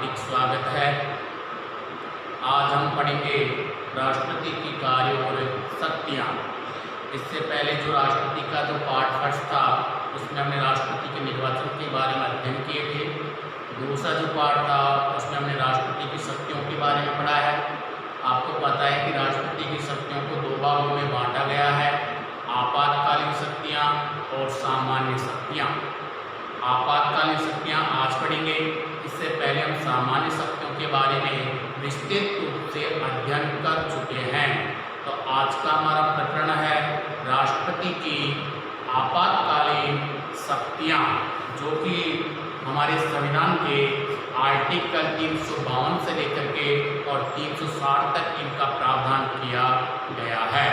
हार्दिक स्वागत है। आज हम पढ़ेंगे राष्ट्रपति की कार्य और शक्तियाँ। इससे पहले जो राष्ट्रपति का जो पार्ट फर्स्ट था उसमें हमने राष्ट्रपति के निर्वाचन के बारे में अध्ययन किए थे। दूसरा जो पार्ट था उसमें हमने राष्ट्रपति की शक्तियों के बारे में पढ़ा है। आपको पता है कि राष्ट्रपति की शक्तियों को दो भागों में बांटा गया है, आपातकालीन शक्तियाँ और सामान्य शक्तियाँ। आपातकालीन शक्तियाँ आज पढ़ेंगे। इससे पहले हम सामान्य शक्तियों के बारे में विस्तृत रूप से अध्ययन कर चुके हैं। तो आज का हमारा प्रकरण है राष्ट्रपति की आपातकालीन शक्तियाँ, जो कि हमारे संविधान के आर्टिकल 352 से लेकर के और 360 तक इनका प्रावधान किया गया है।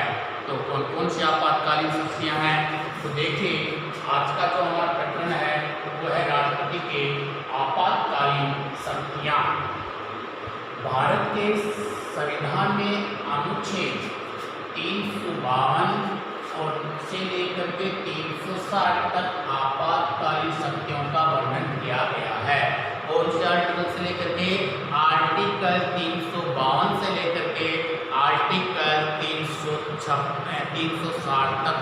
तो कौन कौन सी आपातकालीन शक्तियाँ हैं, तो देखिए आज का जो हमारा प्रकरण है वो है राष्ट्रपति के आपातकालीन शक्तियाँ। भारत के संविधान में अनुच्छेद 352 और से लेकर के 360 तक आपातकालीन शक्तियों का वर्णन किया गया है। और उस आर्टिकल से लेकर के आर्टिकल 352 से लेकर के आर्टिकल 360 तक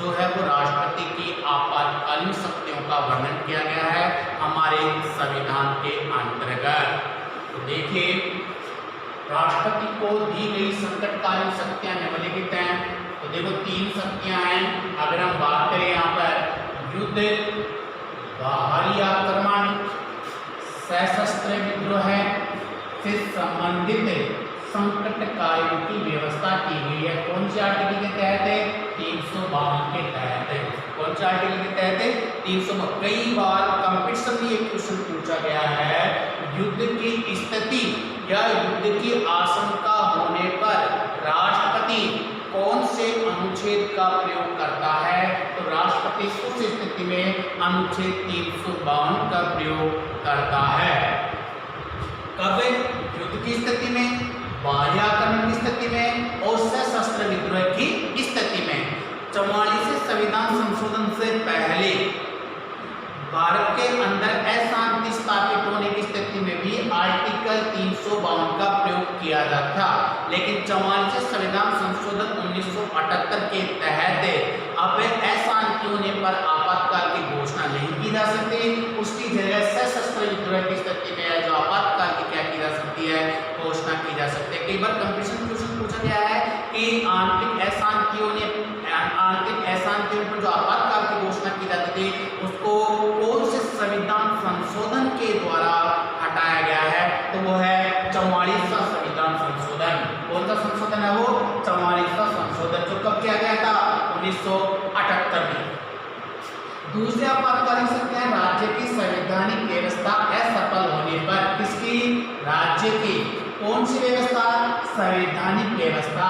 जो है वो राष्ट्रपति की आपातकालीन शक्तियों का वर्णन किया गया है हमारे संविधान के अंतर्गत। तो देखिए राष्ट्रपति को दी गई संकटकालीन शक्तियां निम्नलिखित हैं। तो देखो तीन शक्तियां हैं। अगर हम बात करें यहाँ पर युद्ध, बाहरी आक्रमण, सशस्त्र विद्रोह से संबंधित संकट कार्यों की व्यवस्था की गई है। कौन से आर्टिकल के तहत है? 352 के तहत है। कौन से आर्टिकल के तहत है? 352। कई बार कंपटीशन में एक क्वेश्चन पूछा गया है, युद्ध की स्थिति या युद्ध की आशंका होने पर राष्ट्रपति कौन से अनुच्छेद का प्रयोग करता है? तो राष्ट्रपति उस स्थिति में अनुच्छेद 352 का प्रयोग करता है। कब? युद्ध की स्थिति में, बाह्य आक्रमण की स्थिति में और सशस्त्र विद्रोह की स्थिति में। 44 संविधान संशोधन से पहले भारत के अंदर अशांति स्थापित होने की स्थिति में भी आर्टिकल 352 का प्रयोग किया जाता था, लेकिन 44 संविधान संशोधन 1978 के तहत अब अशांति होने पर आपातकाल की घोषणा नहीं की जा सकती। उसकी जगह सशस्त्र विद्रोह की स्थिति में जो आपातकाल की क्या की जा सकती है, घोषणा की जा सकती है। कई बार कंपटीशन क्वेश्चन पूछा गया है कि आंतरिक अशांति होने पर जो आपातकाल की घोषणा की जाती थी उसको कौन से संविधान संशोधन के द्वारा हटाया गया है? तो वो है 44वां संविधान संशोधन। कौन सा संशोधन है वो? 44वां संशोधन, जो कब किया गया था? 1978 में। दूसरी आपातकालीन शक्तियां राज्य की संवैधानिक व्यवस्था असफल होने पर। किसकी? राज्य की। कौन सी व्यवस्था? संवैधानिक व्यवस्था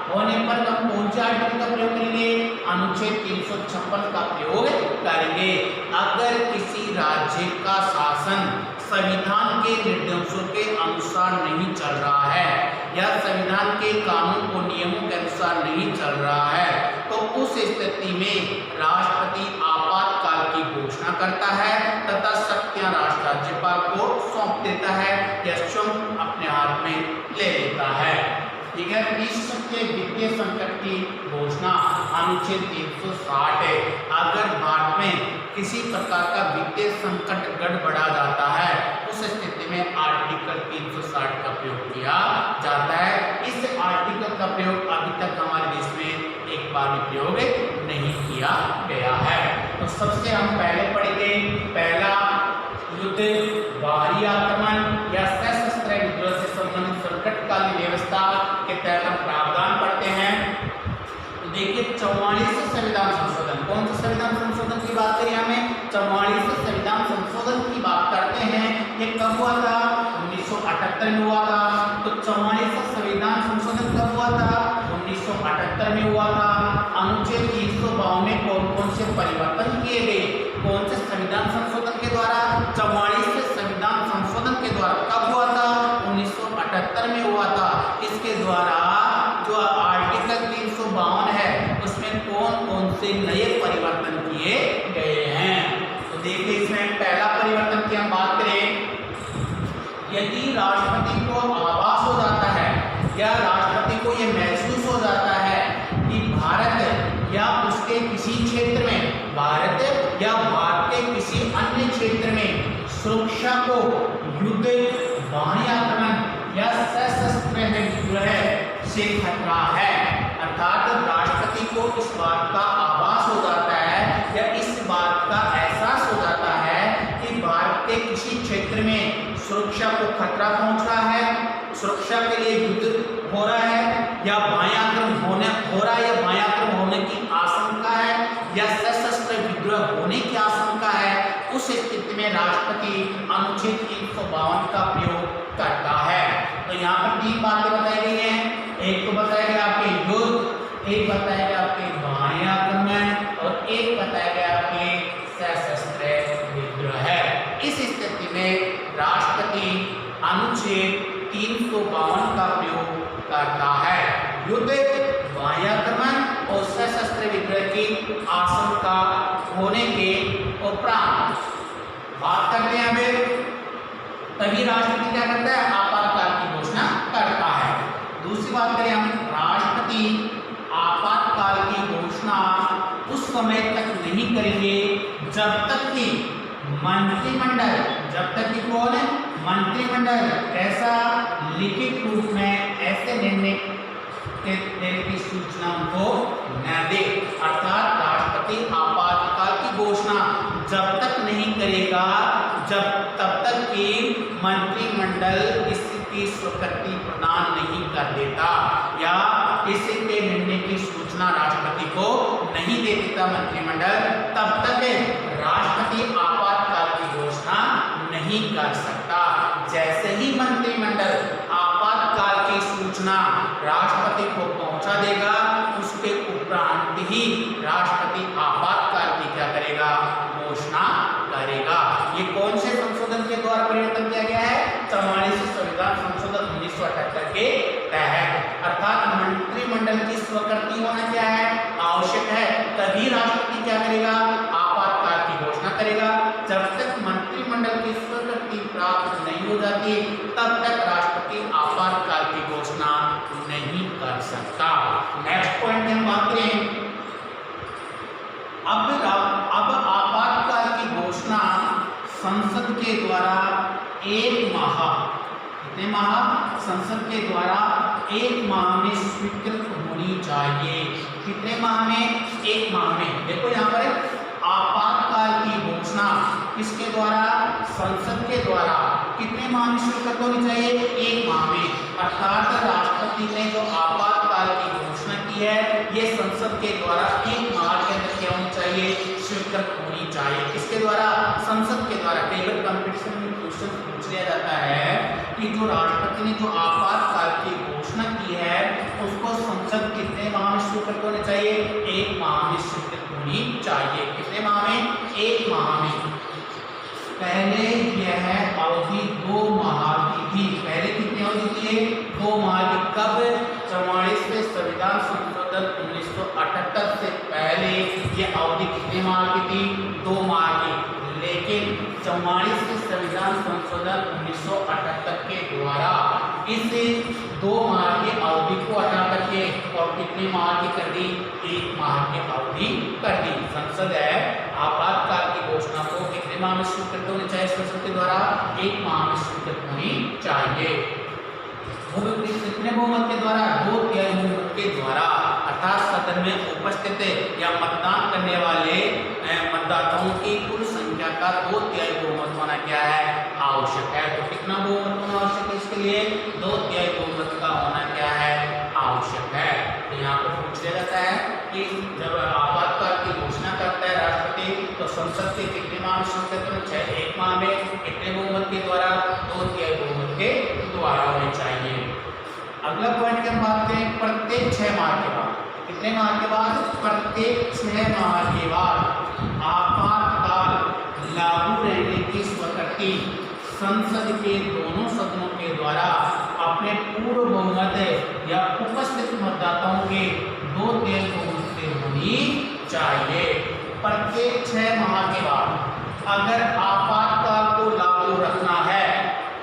होने पर हम कौन से आर्टिकल का प्रयोग करेंगे? अनुच्छेद 356 का प्रयोग करेंगे। अगर किसी राज्य का शासन संविधान के निर्देशों के अनुसार नहीं चल रहा है या संविधान के कानून और नियमों के अनुसार नहीं चल रहा है, तो उस स्थिति में राष्ट्रपति आपातकाल की घोषणा करता है तथा शक्तियां राज्यपाल को सौंप देता है या स्वयं अपने हाथ में ले लेता है। ठीक है। वित्तीय संकट की घोषणा अनुच्छेद 360 है। अगर भारत में किसी प्रकार का वित्तीय संकट गड़बड़ा जाता है उस स्थिति में आर्टिकल 360 का प्रयोग किया जाता है। इस आर्टिकल का प्रयोग अभी तक हमारे देश में एक बार भी प्रयोग नहीं किया गया है। तो सबसे हम पहले पढ़ेंगे पहला युद्ध, बाहरी आक्रमण या सशस्त्र विद्रोह से संबंधित संकटकालीन व्यवस्था के तहत हम प्रावधान पढ़ते हैं। तो देखिए 44 संविधान संशोधन। कौन सा संविधान संशोधन की बात करें? हमें 44 संविधान संशोधन की बात करते हैं। ये कब हुआ था? 1978 में हुआ था। तो 44 संविधान संशोधन कब हुआ था? 1978 में हुआ था। अनुच्छेद 352 में कौन कौन से परिवर्तन किए गए? कौन से संविधान संशोधन के द्वारा? 44 संविधान संशोधन के द्वारा। कब हुआ था? 1978 में हुआ था। इसके द्वारा जो आर्टिकल 352 है उसमें कौन कौन से नए परिवर्तन किए गए हैं? तो देखिए इसमें पहला परिवर्तन की हम बात करें यदि राष्ट्रपति को आभास हो जाता है या राष्ट्रपति को यह महसूस हो जाता है कि भारत या उसके किसी क्षेत्र में, भारत या भारत के किसी अन्य क्षेत्र में सुरक्षा को युद्ध, बाह्य आक्रमण या सशस्त्र विद्रोह से खतरा है, अर्थात राष्ट्रपति को इस बात का आभास हो जाता है या इस बात का एहसास हो जाता है कि भारत के किसी क्षेत्र में सुरक्षा को खतरा पहुंच रहा है, सुरक्षा के लिए युद्ध हो रहा है या बाह्याक्रमण हो रहा है या बाह्याक्रमण होने की आशंका है या सशस्त्र विद्रोह होने की आशंका है, उस स्थिति में राष्ट्रपति अनुच्छेद 352 का प्रयोग करता है। तो यहाँ पर 3 बातें बताई गई हैं, एक तो बताया गया आपके युद्ध, एक बताया गया आपके बाह्य आक्रमण और एक बताया गया आपके सशस्त्र विद्रोह है। इस स्थिति में राष्ट्रपति अनुच्छेद 352 का प्रयोग करता है। युद्ध, बाह्य आक्रमण और सशस्त्र विद्रोह की आशंका होने के उपरांत बात करते हैं हमें, तभी राष्ट्रपति क्या करता है, आपातकाल की घोषणा करता है। दूसरी बात करें हम, राष्ट्रपति आपातकाल की घोषणा उस समय तक नहीं करेंगे जब तक कि मंत्रिमंडल, जब तक कि कौन है, मंत्रिमंडल ऐसा लिखित रूप में ऐसे निर्णय देने की सूचना उनको न दे, अर्थात राष्ट्रपति आपातकाल की घोषणा जब तक नहीं करेगा तब तक कि मंत्रिमंडल इसकी स्वीकृति प्रदान नहीं कर देता या इसके निर्णय की सूचना राष्ट्रपति को नहीं दे देता मंत्रिमंडल, तब तक राष्ट्रपति आपातकाल की घोषणा नहीं कर सकता। जैसे ही मंत्रिमंडल आपातकाल की सूचना राष्ट्रपति को पहुंचा देगा, उसके उपरांत ही राष्ट्रपति आपातकाल की क्या करेगा, घोषणा करेगा। ये कौन से संशोधन के द्वारा परिवर्तन किया गया है, 44 संविधान संशोधन 1978 के तहत, अर्थात मंत्रिमंडल की स्वीकृति होना क्या है, आवश्यक है, तभी राष्ट्रपति क्या करेगा, आपातकाल की घोषणा करेगा। जब तक मंत्रिमंडल की स्वीकृति प्राप्त नहीं हो जाती तब तक राष्ट्रपति आपातकाल की घोषणा नहीं कर सकता। नेक्स्ट पॉइंट हम बात करें, अब आपातकाल की घोषणा संसद के द्वारा 1 माह, कितने माह, संसद के द्वारा 1 माह में स्वीकृत होनी चाहिए। कितने माह में, 1 माह में। देखो यहाँ पर आपातकाल की घोषणा किसके द्वारा, संसद के द्वारा कितने माह में स्वीकृत होनी चाहिए, 1 माह में, अर्थात राष्ट्रपति ने जो आपातकाल की घोषणा की है ये संसद के द्वारा 1 माह के अंदर क्या होनी चाहिए, स्वीकृत होनी चाहिए। किसके द्वारा, संसद के द्वारा। कई बार कंपटीशन में क्वेश्चन पूछ लिया जाता है कि जो राष्ट्रपति ने जो आपातकाल की घोषणा की है उसको संसद कितने माह में स्वीकृत होनी चाहिए, 1 माह में स्वीकृत होनी चाहिए। कितने माह में, 1 माह में। पहले यह अवधि 2 माह की थी, पहले कितनी अवधि थी, 2 माह की। कब, 44वें संविधान संशोधन 1978 से पहले ये अवधि कितने माह की थी, 2 माह की। लेकिन 44वें संविधान संशोधन 1978 के द्वारा इस 2 माह की अवधि को हटा करके और कितने माह की कर दी, 1 माह की अवधि कर दी। संसद है आपातकाल की घोषणा को कितने माह में स्वीकृत होनी चाहिए, संसद के द्वारा 1 माह में स्वीकृत होनी चाहिए। कितने बहुमत के द्वारा, 2/3 बहुमत के द्वारा, अर्थात सदन में उपस्थित या मतदान करने वाले मतदाताओं की कुल संख्या का 2/3 बहुमत होना क्या है, आवश्यक है। तो कितना बहुमत होना आवश्यक है इसके लिए, 2/3 बहुमत का होना क्या है, आवश्यक है। तो यहाँ पर पूछ लिया जाता है कि जब आपातकाल की घोषणा करता है राष्ट्रपति तो संसद के कितने माह में स्वीकृत होना चाहिए, 1 माह में, कितने बहुमत के द्वारा, 2/3 बहुमत के द्वारा होनी चाहिए। अगला पॉइंट की हम बात करें, प्रत्येक 6 माह के बाद, कितने माह के बाद, प्रत्येक 6 माह के बाद आपातकाल लागू रहने की स्वीकृति संसद के दोनों सदनों के द्वारा अपने पूर्व बहुमत या उपस्थित मतदाताओं के 2/3 बहुमत से होनी चाहिए। प्रत्येक 6 माह के बाद अगर आपातकाल को लागू रखना है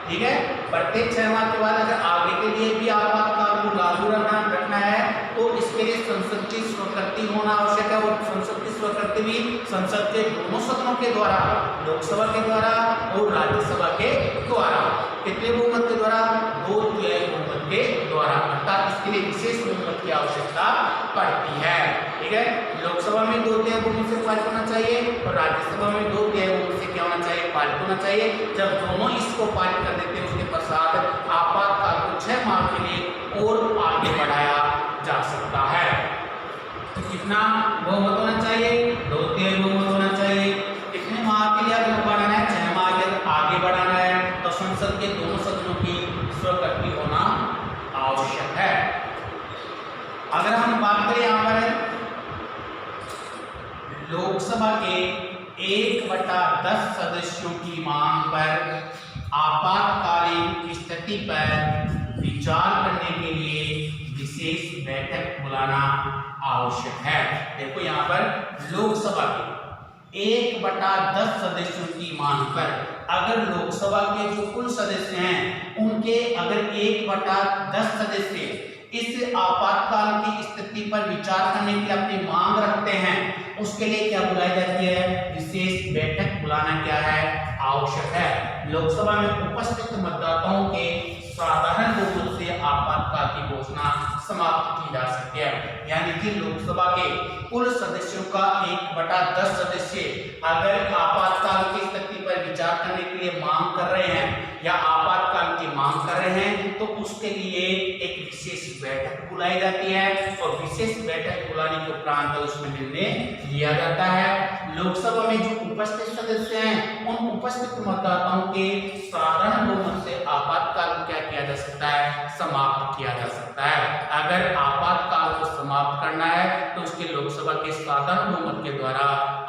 ठीक है। प्रत्येक 6 माह के बाद अगर आगे के लिए भी आपातकाल को लागू रखना है तो इसके लिए संसद की स्वीकृति होना आवश्यक है। और संसद की स्वीकृति भी संसद के दोनों सदनों के द्वारा, लोकसभा के द्वारा और राज्यसभा के द्वारा। कितने बहुमत के द्वारा? 2/3 बहुमत के द्वारा। अर्थात इसके लिए विशेष बहुमत की आवश्यकता पड़ती है। ठीक है। लोकसभा में 2/3 बहुमत से पारित होना चाहिए और राज्यसभा में 2/3 बहुमत से क्या होना चाहिए? पारित होना चाहिए। जब दोनों इसको पारित कर देते हैं उसके पश्चात आपातकाल को 6 माह के लिए और आगे बढ़ाया जा सकता है। तो कितना बहुमत होना चाहिए? 2/3 बहुमत होना चाहिए। कितने माह के लिए आगे बढ़ाना है? 6 माह के लिए आगे बढ़ाना है तो संसद के दोनों सदनों की स्वीकृति होना आवश्यक है। अगर हम बात करें यहाँ पर लोकसभा के 1/10 सदस्यों की मांग पर आपातकालीन स्थिति पर विचार करने के लिए विशेष बैठक बुलाना आवश्यक है। देखो यहाँ पर लोकसभा के 1/10 सदस्यों की मांग पर अगर लोकसभा के जो कुल सदस्य हैं उनके अगर 1/10 सदस्य इस आपातकाल की स्थिति पर विचार करने के लिए अपनी मांग रखते हैं उसके लिए क्या बुलाई जाती है? विशेष बैठक बुलाना क्या है? आवश्यक है। लोकसभा में उपस्थित मतदाताओं के साधारण बहुमत से आपातकाल की घोषणा समाप्त की जा सकती है। यानी कि लोकसभा के कुल सदस्यों का 1/10 सदस्य अगर आपातकाल की स्थिति पर विचार करने के लिए मांग कर रहे हैं या आपातकाल की मांग कर रहे हैं तो उसके लिए एक विशेष बैठक बुलाई जाती है और विशेष बैठक बुलाने के उपरांत उसमें निर्णय लिया जाता है। लोकसभा में जो उपस्थित सदस्य हैं उन उपस्थित मतदाताओं के साधारण बहुमत से आपातकाल को क्या किया जा सकता है? समाप्त किया जा सकता है। अगर आपातकाल को समाप्त करना है तो उसके लोकसभा के साधारण बहुमत के द्वारा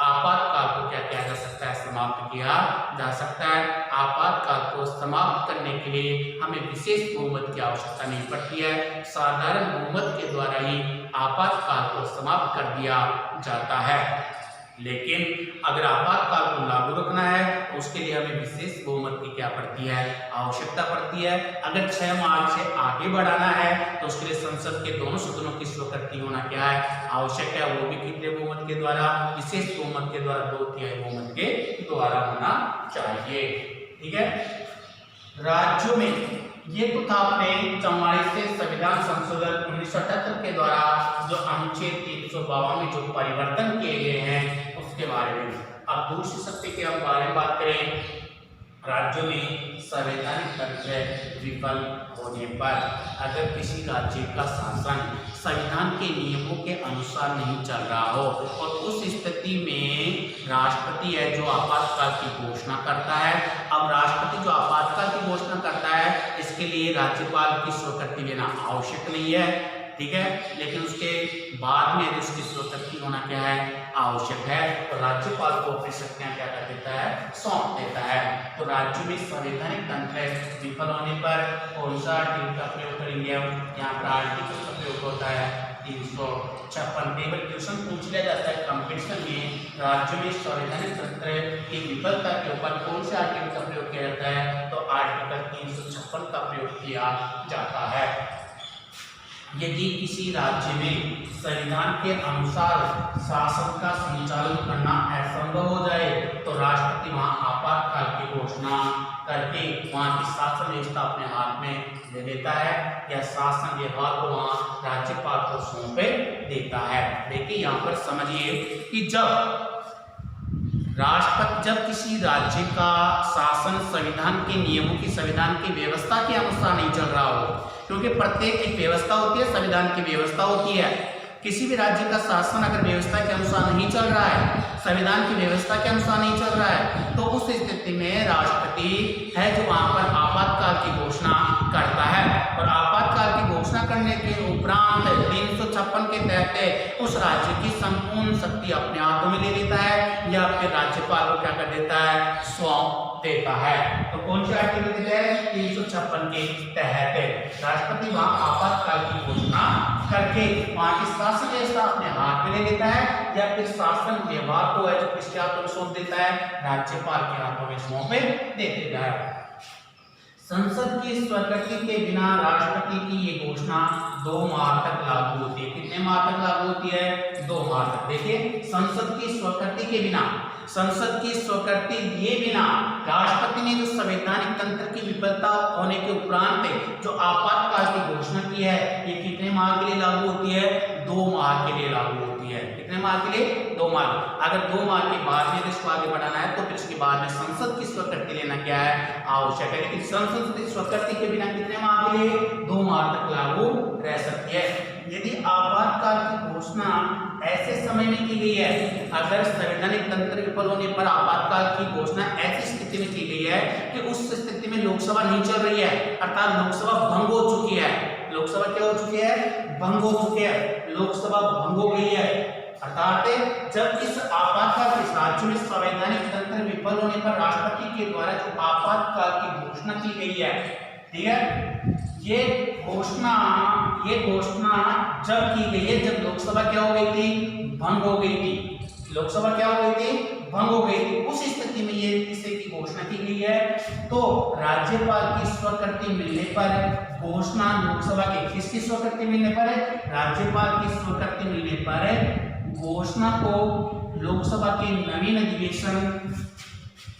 आपातकाल को क्या किया जा सकता है? समाप्त किया जा सकता है। आपातकाल को समाप्त करने के लिए हमें विशेष बहुमत की आवश्यकता नहीं पड़ती है। साधारण बहुमत के द्वारा ही आपातकाल को समाप्त कर दिया जाता है। लेकिन अगर आपातकाल को लागू रखना है तो उसके लिए हमें विशेष बहुमत की क्या पड़ती है? आवश्यकता पड़ती है। अगर 6 माह से आगे बढ़ाना है तो उसके लिए संसद के दोनों सदनों की स्वीकृति होना क्या है? आवश्यक है। वो भी कितने बहुमत के द्वारा? विशेष बहुमत के द्वारा, 2/3 बहुमत के द्वारा होना चाहिए। ठीक है। राज्यों में ये तो था आपने 44 से संविधान संशोधन 1978 के द्वारा जो अनुच्छेद 352 में जो परिवर्तन किए गए हैं उसके बारे में। अब दूसरी शक्ति के हम बारे में बात करें, राज्यों में संवैधानिक तंत्र विफल होने पर अगर किसी राज्य का शासन संविधान के नियमों के अनुसार नहीं चल रहा हो और उस स्थिति में राष्ट्रपति है जो आपातकाल की घोषणा करता है। अब राष्ट्रपति जो आपातकाल की घोषणा करता है इसके लिए राज्यपाल की स्वीकृति लेना आवश्यक नहीं है। ठीक है। लेकिन उसके बाद में उसकी स्वीकृति होना क्या है? आवश्यक है। तो राज्यपाल को अपनी शक्तियां क्या कर देता है? सौंप देता है। तो राज्य में संवैधानिक तंत्र विफल होने पर कौन सा आर्टिकल का प्रयोग करेंगे? यहाँ पर आर्टिकल का प्रयोग होता है 356। टेबल क्वेश्चन पूछ लिया जाता है कंपटीशन में, राज्य में संवैधानिक तंत्र की विफलता के ऊपर कौन से आर्टिकल का प्रयोग किया जाता है? तो आर्टिकल 356 का प्रयोग किया जाता है। यदि किसी राज्य में संविधान के अनुसार शासन का संचालन करना असंभव हो जाए तो राष्ट्रपति वहां आपातकाल की घोषणा करके वहां की शासन व्यवस्था अपने हाथ में ले लेता है या शासन व्यवहार को वहां राज्यपाल को सौंप देता है। देखिए यहाँ पर समझिए कि जब किसी राज्य का शासन संविधान के नियमों की, संविधान की व्यवस्था के अनुसार नहीं चल रहा हो, क्योंकि प्रत्येक एक व्यवस्था होती है, संविधान की व्यवस्था होती है। किसी भी राज्य का शासन अगर व्यवस्था के अनुसार नहीं चल रहा है, संविधान की व्यवस्था के अनुसार नहीं चल रहा है, तो उस स्थिति में राष्ट्रपति है जो वहां पर आपातकाल की घोषणा करता है और आपातकाल की घोषणा करने के उपरांत 356 के तहत उस राज्य की संपूर्ण शक्ति अपने हाथों में ले लेता है या फिर राज्यपाल को क्या कर देता है? सौंप देता है। तो कौन से आर्टिकल देता है? 356 के तहत राष्ट्रपति वहां आपातकाल की घोषणा करके वहां की शासन व्यवस्था अपने हाथ में ले लेता है या फिर शासन व्यवहार को है जो किसके हाथों में सौंप देता है? राज्यपाल के हाथों में सौंप दे देता है। संसद की स्वीकृति के बिना राष्ट्रपति की ये घोषणा 2 माह तक लागू होती है। कितने माह तक लागू होती है? 2 माह तक। देखिए, संसद की स्वीकृति के बिना, संसद की स्वीकृति ये बिना राष्ट्रपति ने जो संवैधानिक तंत्र की विफलता होने के उपरांत जो आपातकाल की घोषणा की है, ये कितने माह के लिए लागू होती है? 2 माह के लिए लागू होती है। कितने माह के लिए? 2 माह। अगर 2 माह के बाद में इसको आगे बढ़ाना है तो फिर इसके बाद में संसद की स्वीकृति लेना क्या है? आवश्यक है। लेकिन संसद की स्वीकृति के बिना कितने माह के लिए? 2 माह तक लागू रह सकती है। यदि आपातकाल की घोषणा ऐसे समय में की गई है, अगर संवैधानिक तंत्र विफल होने पर आपातकाल की घोषणा ऐसी स्थिति में की गई है कि उस स्थिति में लोकसभा नहीं चल रही है, अर्थात लोकसभा भंग हो चुकी है। लोकसभा क्या हो चुकी है? भंग हो चुकी है। लोकसभा भंग हो गई है, अर्थात जब इस आपातकाल के साथ जो संवैधानिक तंत्र विफल होने पर राष्ट्रपति के द्वारा जो आपातकाल की घोषणा की गई है, ठीक है, ये घोषणा जब की गई है जब लोकसभा क्या हो गई थी? भंग हो गई थी। लोकसभा क्या हो गई थी? भंग हो गई थी। उस स्थिति में ये इसे की घोषणा की गई है। तो राज्यपाल की स्वीकृति मिलने पर घोषणा लोकसभा के, किसकी स्वीकृति मिलने पर? राज्यपाल की स्वीकृति मिलने पर घोषणा को लोकसभा के नवीन अधिवेशन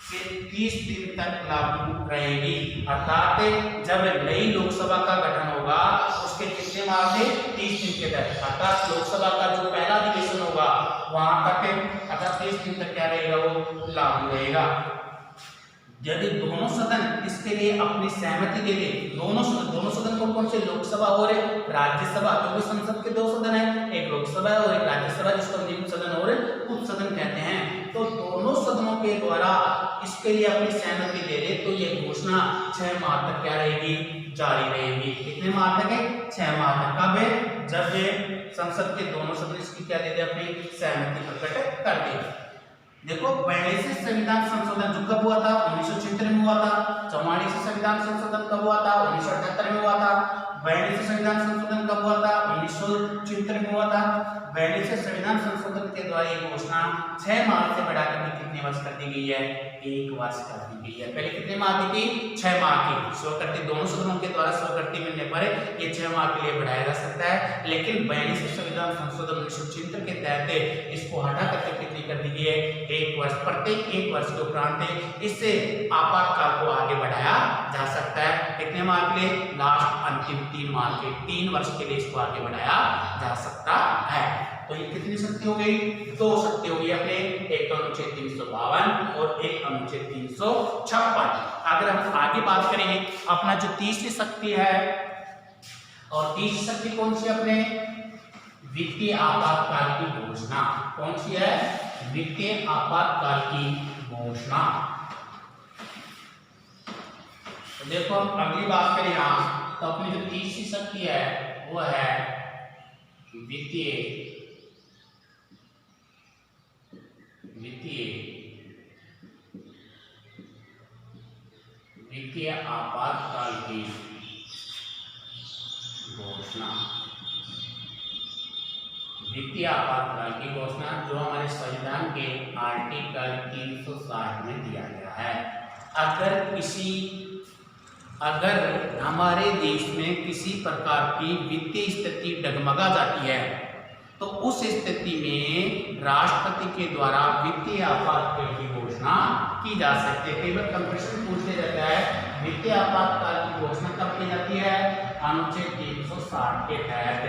के 30 दिन तक लागू रहेगी। अर्थात जब नई लोकसभा का गठन होगा उसके कितने माह से? 30 दिन के तक। अर्थात लोकसभा का जो पहला अधिवेशन होगा वहां तक, अर्थात 30 दिन तक क्या रहेगा? वो लागू रहेगा। यदि दोनों सदन इसके लिए अपनी सहमति दे दे, दोनों सदन कौन से? लोकसभा और राज्यसभा, क्योंकि संसद के 2 सदन है, एक लोकसभा है और एक राज्यसभा, जिसको निम्न सदन और उप सदन कहते हैं। तो दोनों सदनों के द्वारा इसके लिए अपनी सहमति दे दे तो ये घोषणा 6 माह तक क्या रहेगी? जारी रहेगी। कितने माह तक है? 6 माह तक। कब है? जब ये संसद के दोनों सदन इसकी क्या दे दे? अपनी सहमति प्रकट कर दे। देखो, 42 संविधान संशोधन जो कब हुआ था? 1976 में हुआ था। 44 संविधान संशोधन कब हुआ था? 1978 में हुआ था। 42 संविधान संशोधन कब हुआ था? 1976 में हुआ था। 42 संविधान संशोधन के द्वारा ये घोषणा 6 माह से बढ़ाकर के कितने वर्ष कर दी गई है? 1 वर्ष कर दी गई है। पहले कितने माह की थी? 6 माह की। स्वीकृति दोनों सदनों के द्वारा स्वीकृति मिलने पर ये 6 माह के लिए बढ़ाया जा सकता है। लेकिन 42 संविधान संशोधन 1976 के तहत इसको हटा करके कितनी कर दी गई है? 1 वर्ष। प्रत्येक 1 वर्ष के उपरांत इससे आपातकाल को आगे बढ़ाया जा सकता है। कितने माह के लिए? लास्ट अंतिम 3 माह के, 3 वर्ष के लिए इसको आगे बढ़ाया जा सकता है। तो ये कितनी शक्ति हो गई? 2 शक्ति हो गई अपने, एक तो अनुच्छेद 352 और एक अनुच्छेद 356। अगर हम आगे बात करेंगे अपना जो तीसरी शक्ति है, और तीसरी शक्ति कौन सी अपने? वित्तीय आपातकाल की घोषणा। कौन सी है? वित्तीय आपातकाल की घोषणा। तो देखो, हम अगली बात करें यहाँ, तो अपनी जो तीसरी शक्ति है वो है वित्तीय आपातकाल की घोषणा। वित्तीय आपातकाल की घोषणा जो हमारे संविधान के आर्टिकल 360 में दिया गया है। अगर हमारे देश में किसी प्रकार की वित्तीय स्थिति डगमगा जाती है तो उस स्थिति में राष्ट्रपति के द्वारा वित्तीय आपातकाल की घोषणा की जा सकती है। कई बार कंपटीशन पूछ लिया जाता है, वित्तीय आपातकाल की घोषणा कब की जाती है? अनुच्छेद 360 के तहत।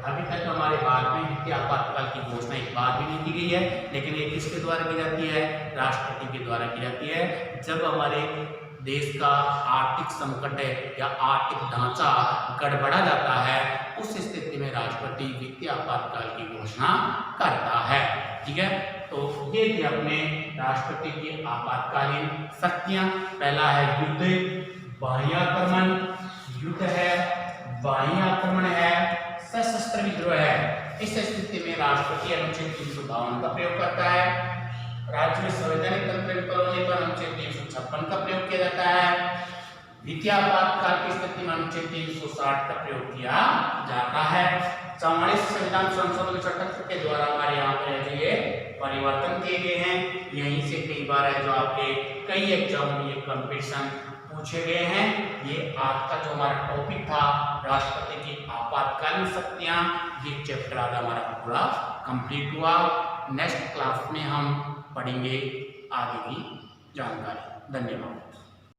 अभी तक हमारे भारत में वित्तीय आपातकाल की घोषणा एक बार भी नहीं की गई है, लेकिन ये किसके द्वारा की जाती है? राष्ट्रपति के द्वारा की जाती है। जब हमारे देश का आर्थिक संकट है या आर्थिक ढांचा गड़बड़ा जाता है, उस स्थिति में राष्ट्रपति वित्तीय आपातकाल की घोषणा करता है। ठीक है, तो ये थे अपने राष्ट्रपति की आपातकालीन शक्तियां। पहला है युद्ध, बाह्य आक्रमण, युद्ध है, बाह्य आक्रमण है, सशस्त्र विद्रोह है। इस स्थिति में राष्ट्रपति अनुच्छेद 352 का प्रयोग करता है। राज्य में संवैधानिक तंत्र विफल होने पर अनुच्छेद 356 का प्रयोग किया जाता है। वित्तीय आपातकाल की स्थिति में अनुच्छेद 360 का प्रयोग किया जाता है। 44 संविधान संशोधन 78 के द्वारा हमारे यहाँ पर जो ये परिवर्तन किए गए हैं। यहीं से कई बार है जो आपके कई एग्जाम में ये कंपटीशन पूछे गए हैं। ये आज का जो हमारा टॉपिक था राष्ट्रपति की आपातकालीन शक्तियां, ये चैप्टर आज हमारा पूरा कंप्लीट हुआ। नेक्स्ट क्लास में हम पढ़ेंगे आगे की जानकारी। धन्यवाद।